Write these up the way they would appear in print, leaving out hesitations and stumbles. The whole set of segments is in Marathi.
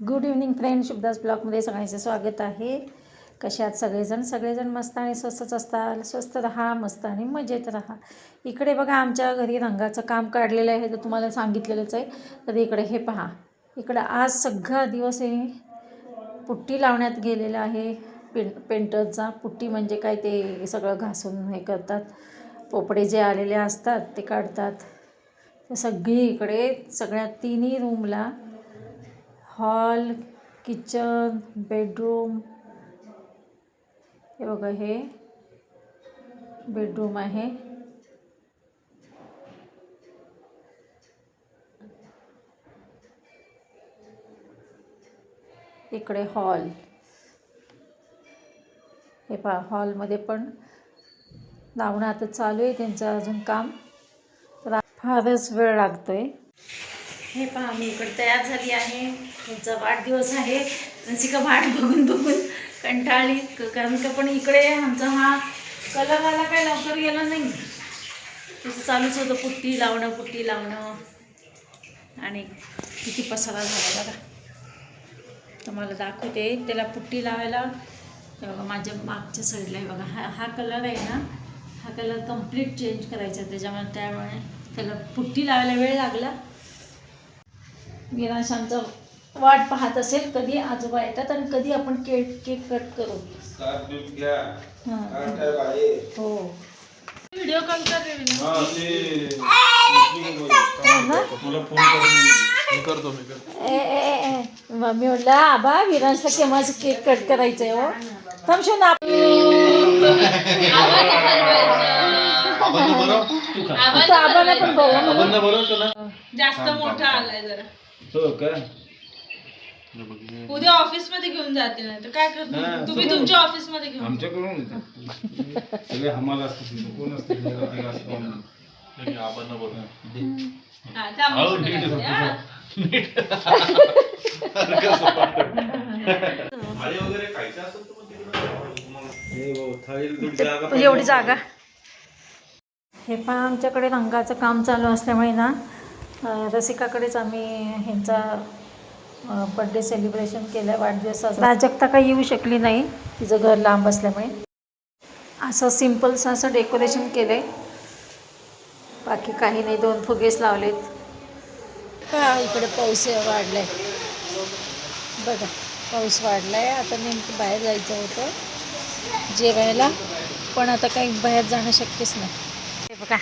गुड इव्हनिंग फ्रेंड, शुभदास ब्लॉगमध्ये सगळ्यांचे स्वागत आहे. कसे आहात सगळेजण मस्त आणि स्वस्तच असतात. स्वस्त राहा, मस्त आणि मजेत राहा. इकडे बघा आमच्या घरी रंगाचं काम काढलेलं आहे, तर तुम्हाला सांगितलेलंच आहे. तर इकडे हे पहा, इकडं आज सगळा दिवस हे पुट्टी लावण्यात गेलेला आहे. पेंटरचा पुट्टी म्हणजे काय, ते सगळं घासून हे करतात, पोपडे जे आलेले असतात ते काढतात. ते सगळी इकडे सगळ्या तिन्ही रूमला, हॉल, किचन, बेडरूम, हे बघा हे बेडरूम आहे. इकडे हॉल, हे पहा हॉलमध्ये पण लावणं आता चालू आहे त्यांचं अजून काम, तर फारच वेळ लागतोय. हे पहा मी इकडे तयार झाली आहे. त्यांचा वाढदिवस आहे. रसिका वाट बघून कंटाळली, कारण का पण इकडे आमचा हा कलरवाला काय लवकर गेला नाही. तसं चालूच होतं, पुट्टी लावणं आणि किती पसारा झाला बघा. तुम्हाला दाखवते. त्याला पुट्टी लावायला हे बघा माझ्या मागच्या साईडला आहे बघा, हा कलर आहे ना, हा कलर कंप्लीट चेंज करायचा त्यामुळे त्याला पुट्टी लावायला वेळ लागला. विनाश आमचा वाट पाहत असेल, कधी आजोबा येतात आणि कधी आपण केक कट करू. हो, व्हिडिओ कॉल कर रे. मम्मी म्हटलं आबा विरांशला केव्हाच केक कट करायचंय. हो थांबशो ना, आबाला पण बरं, जास्त मोठा आलाय जरा. हो का, उद्या ऑफिस मध्ये घेऊन जाते, नाही तर काय करणार तुम्ही तुमच्या ऑफिस मध्ये घेऊन. आमच्याकडून सगळे हमाल असतात, कोण असतात एवढी जागा. हे पण आमच्याकडे रंगाचं काम चालू असल्यामुळे ना, रसिकाकडेच आम्ही ह्यांचा बड्डे सेलिब्रेशन केलं. वाढदिवसाचा प्राजक्ता काही येऊ शकली नाही, तिचं घर लांब असल्यामुळे. असं सिम्पलचं असं डेकोरेशन केलं आहे, बाकी काही नाही. 2 फुगेच लावलेत. का इकडे पाऊस वाढला आहे बघा, पाऊस वाढला आहे. आता नेमकं बाहेर जायचं होतं जेवायला, पण आता काही बाहेर जाणं शक्यच नाही. हे बघा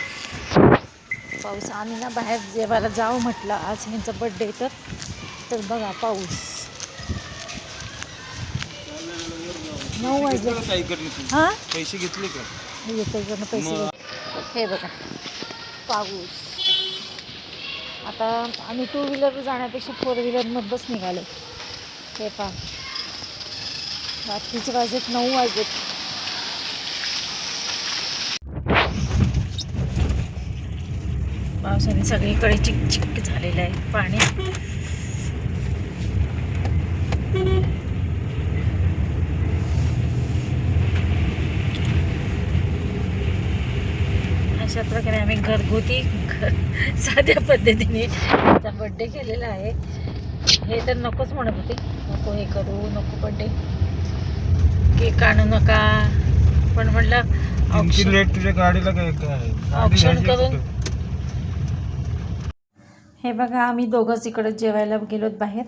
पाऊस. आम्ही ना बाहेर जेवायला जाऊ म्हटलं, आज ह्यांचा बड्डे तर बघा पाऊस. 9 वाजले. हां पैसे घेतले का? येतं पैसे. हे बघा पाऊस. आता आम्ही 2 व्हीलर जाण्यापेक्षा 4 व्हीलरमधूनच निघालो. हे पहा, रात्रीचे वाजलेत 9 वाजलेत. पावसाने सगळीकडे चिकचिक झालेलं आहे पाणी. अशा प्रकारे आम्ही घरगुती साध्या पद्धतीने त्याचा बड्डे केलेला आहे. हे तर नकोच म्हणत होते, नको हे करू, नको बड्डे, केक आणू नका, पण म्हटलं तुझ्या गाडीला ऑप्शन करून. हे बघा आम्ही दोघंच इकडे जेवायला गेलोत बाहेर.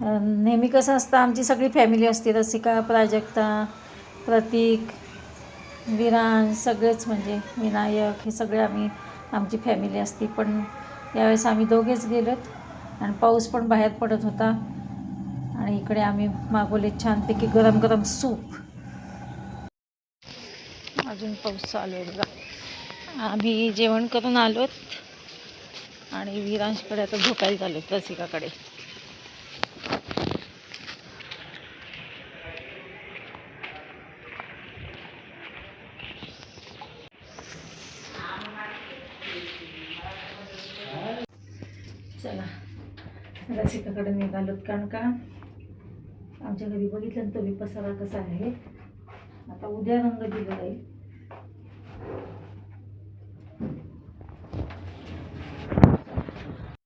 नेहमी कसं असतं, आमची सगळी फॅमिली असते. रसिका, प्राजक्ता, प्रतीक, विरान, सगळेच म्हणजे विनायक, हे सगळे आमची फॅमिली असते. पण यावेळेस आम्ही दोघेच गेलोत आणि पाऊस पण बाहेर पडत होता. आणि इकडे आम्ही मागवले छानपैकी गरम गरम सूप. अजून पाऊस चालू आहे बघा. आम्ही जेवण करून आलोत आणि विरांशकडे आता झोपायला चाललोत, रसिकाकडे. चला रसिकाकडे निघालोत, कारण का आमच्या घरी बघितलं ना तुम्ही पसारा कसा आहे. आता उद्या रंग दिला जाईल.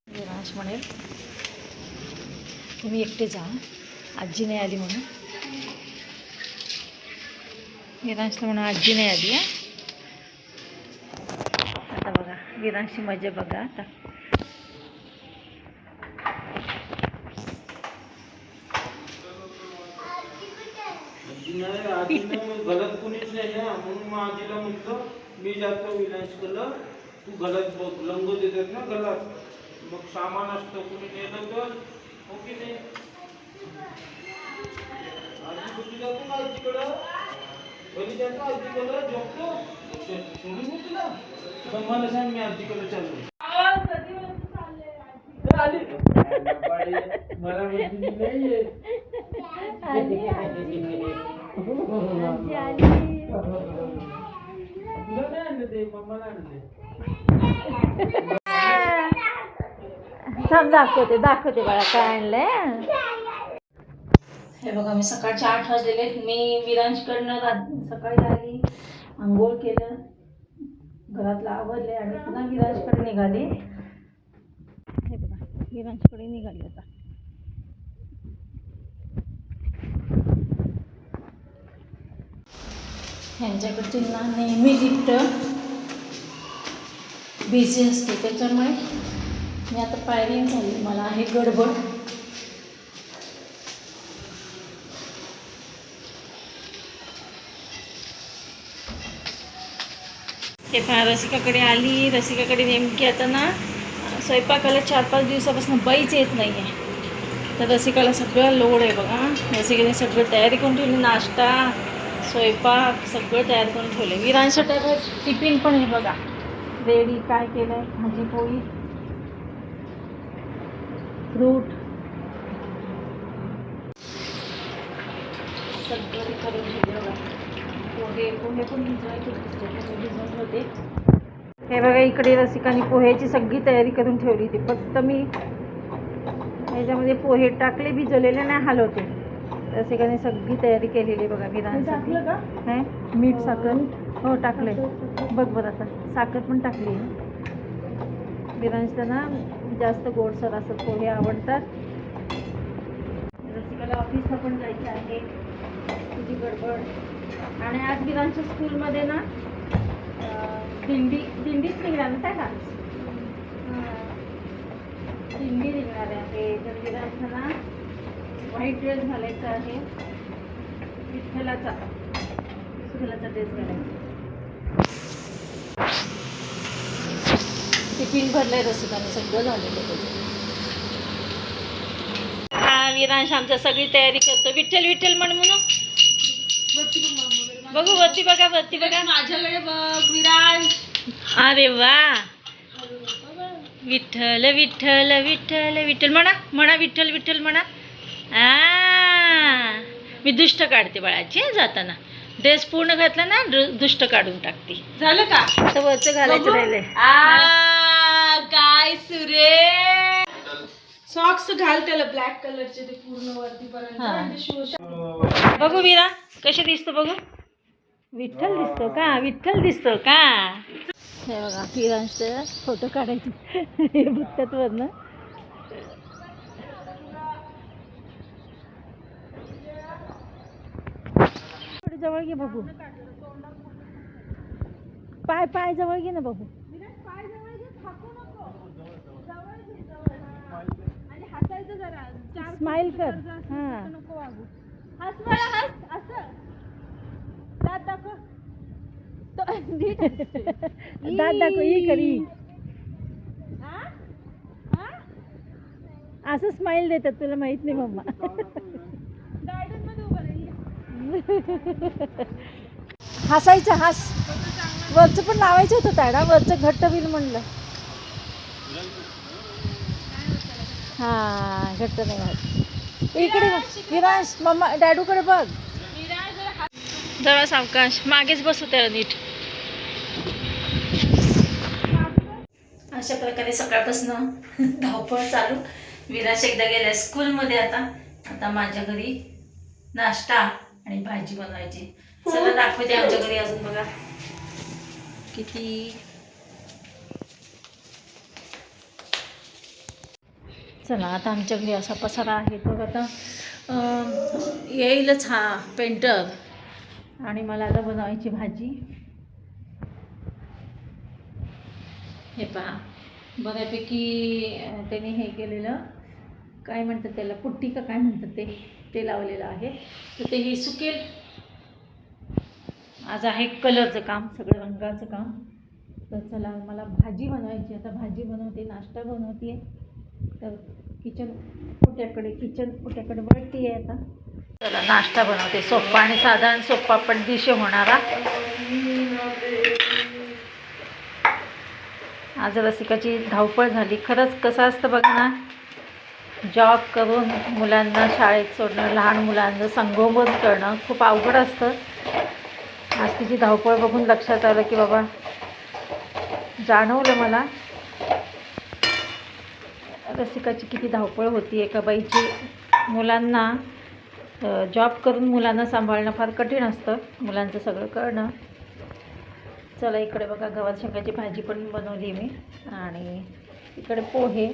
विरांश म्हणेल तुम्ही एकटे जा, आजी नाही आली म्हणून. विरांशला म्हणून आजी नाही आली आहे. आता बघा विरांशची मजा बघा आता. गलत कुणीच नाही ना, म्हणून मग आजीला म्हटलं मी जातो विलासकडं, तू गलत बघ, लंग देतात ना गलत, मग सामान असतं कुणी नेलं तर, हो की नाही. आजी कुठे जातो ना आजीकडं, घरी जातो आजीकडं, झोपतो सोडून मी तुला. मला सांग, मी आजीकडे चाललो. मला माहिती नाहीये. थांब दाखवते बाळा काय आणलंय. हे बघा मी सकाळचे 8 वाजलेले. मी विरांशकडनं सकाळी आली, आंघोळ केलं, घरातलं आवरले आणि पुन्हा विरांशकडे निघाले. हे बघा विरांशकडे निघाले आता. ह्यांच्याकडची ना नेहमी लिफ्ट बिझी असते, त्याच्यामुळे मी आता पायरी झाली, मला आहे गडबड. ते पहा रसिकाकडे आली. रसिकाकडे नेमकी आता ना स्वयंपाकाला 4-5 दिवसापासून बाईच येत नाही आहे. तर रसिकाला सगळं लोड आहे बघा. रसिकाने सगळं तयारी करून ठेवली, नाश्ता स्वयंपाक सगळं तयार करून ठेवले. विरांशा टाईप टिफिन पण आहे बघा रेडी. काय केलं आहे, भाजी पोळी, फ्रूट सगळं करून ठेवले बघा. पोहे पण भिजवून होते. हे बघा इकडे रसिकाने पोह्याची सगळी तयारी करून ठेवली होती. फक्त मी ह्याच्यामध्ये पोहे टाकले, भिजवलेले नाही हलवते. रसिकाने सगळी तयारी केलेली बघा. विरांसाठी काय मीठ साखर हो टाकले बघ बरं. आता साखर पण टाकली. विरांशला ना जास्त गोडसर असं पोहे आवडतात. रसिकाला ऑफिसला पण जायचं आहे, तुझी गडबड. आणि आज विरांशच्या स्कूलमध्ये ना दिंडीच निघणार ना का, दिंडी निघणार आहे. तर विरांशला ना व्हाईट ड्रेस घालायचा आहे, विठ्ठलाचा ड्रेस घालायचा. टिफिन भरलंय रसिकाने, सगळं झालेलं. हा विरांश आमचा सगळी तयारी करतो. विठ्ठल विठ्ठल म्हणून बघू वरती बघा, वरती बघा माझ्याकडे बघ विरांश. अरे वा, विठ्ठल विठ्ठल विठ्ठल विठ्ठल म्हणा विठ्ठल विठ्ठल म्हणा. मी दुष्ट काढते बाळाची जाताना. ड्रेस पूर्ण घातला ना दुष्ट काढून टाकते. झालं का? तर वरचं घालायचं राहिलंय. काय सुरे. सॉक्स घाल त्याला ब्लॅक कलरचे, ते पूर्ण वरती पर्यंत. बघू विरा कशी दिसतो बघू. विठ्ठल दिसतो का, विठ्ठल दिसतो का. हे बघा विरांशचे फोटो काढायचे हे बघतात वरनं. जवळ घे बघू, पाय जवळ घे ना बघू. स्माइल कर. हां दात दाखव, ही करी असं स्माइल देतात, तुला माहित नाही मम्मा. हसायचं, हस. वरचं पण लावायचं होतं ताडा, वरचं घट्ट होईल म्हणलं. हा घट्ट नाही वाटत. इकडे विरांश मम्मा डॅडूकडे बघ जरा सावकाश, मागेच बसू त्याला नीट. अशा प्रकारे सकाळपासून धावपळ चालू. विरांश एकदा गेल्या स्कूलमध्ये. आता माझ्या घरी नाश्ता आणि भाजी बनवायची. चला दाखवते आमच्या घरी अजून बघा किती. चला आता आमच्याकडे असा पसारा आहे तो आता येईलच हा पेंटर आणि मला आता बनवायची भाजी. हे पहा बऱ्यापैकी त्याने हे केलेलं काय म्हणतात त्याला पुट्टी का काय म्हणतात ते लावलेलं आहे. तर तेही सुकेल. आज आहे कलरचं काम, सगळं रंगाचं काम. तर चला मला भाजी बनवायची. आता भाजी बनवते, नाश्ता बनवते. तर किचन ओट्याकडे वळती आहे आता. चला नाश्ता बनवते सोप्पा आणि साधारण सोप्पा पण डिश होणारा. आज रसिकाची धावपळ झाली. खरंच कसं असतं बघ ना, जॉब करून मुलांना शाळेत सोडणं, लहान मुलांचं संगोपन करणं खूप अवघड असतं. आज तिची धावपळ बघून लक्षात आलं की बाबा, जाणवलं मला रसिकाची किती धावपळ होती. एका बाईची मुलांना जॉब करून मुलांना सांभाळणं फार कठीण असतं, मुलांचं सगळं करणं. चला इकडे बघा गवार शेंगाची भाजी पण बनवली मी आणि इकडे पोहे.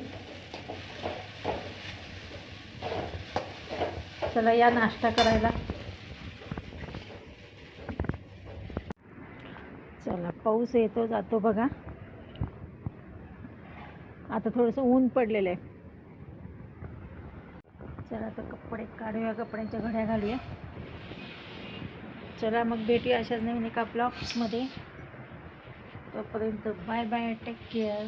चला या नाश्ता करायला. चला पाऊस येतो जातो बघा. आता थोडंसं ऊन पडलेलं आहे. चला आता कपडे काढूया, कपड्यांच्या घड्या घालूया. चला मग भेटूया अशाच नवीन एका ब्लॉग्समध्ये. तोपर्यंत बाय बाय, टेक केअर.